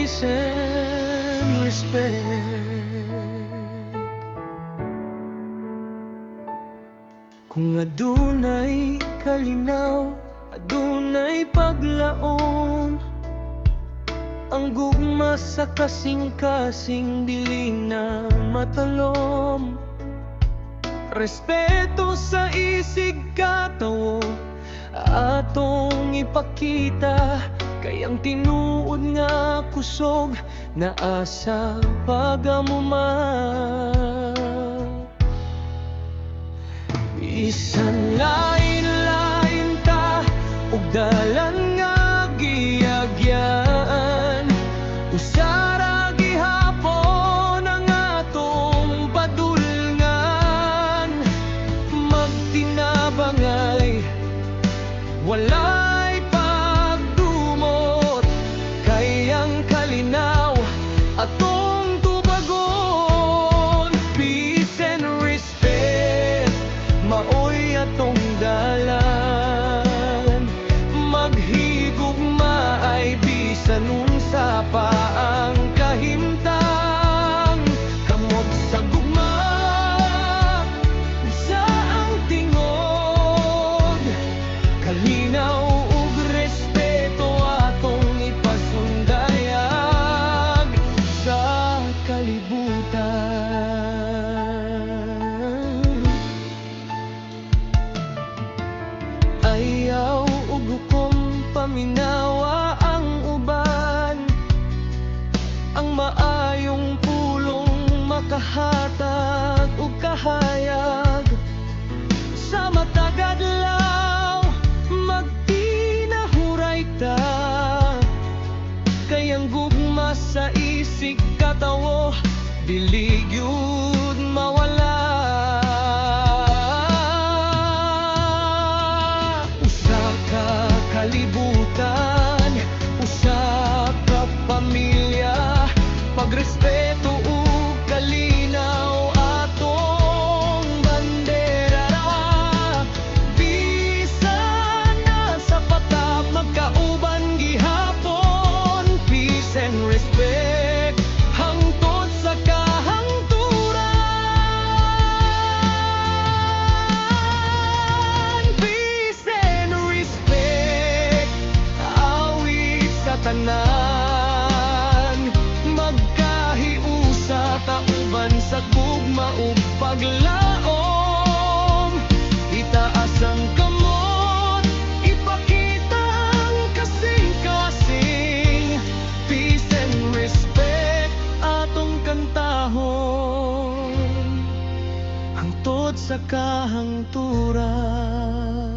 peace and respect. Kung adunay kalinaw, adunay paglaom, ang gugma sa kasing-kasing dili na matalom. Respeto sa isig katawo atong ipakita, kayang tinuod nga kusog na asa pagamuma. Bisan lain-lain ta ug dalan nga giagyaan, usara gihapon ang atong padulngan. Magtinabangay, walay pagdumot, kayang kalinaw atong tubagon. Peace and respect, maoy atong dalan. Maghigugma ay bisan unsa pa ang kahimtang. Kamot sa gugma, sa ang tingog, kalinaw ug respeto atong ipasundayag sa kalibutan. Ayaw ug hukom paminawa ang uban, ang maayong pulong makahatag ug kahayag. Sa matag adlaw magtinahuray ta, kayang gugma sa isig katawo dili gyud mawala. Usa ka kalibutan, usa ka pamilya, pagrespeto ug kalinaw atong bandera ra. Bisan nasa patap magkauban gihapon, peace and respect hangtod sa kahangturan. Peace and respect, awit sa tanan. Magkahiusa tauban sa gugma ug paglaom. Itaas ang kamot, ipakita ang kasing-kasing. Peace and respect atong kantahon hangtod sa kahangturan.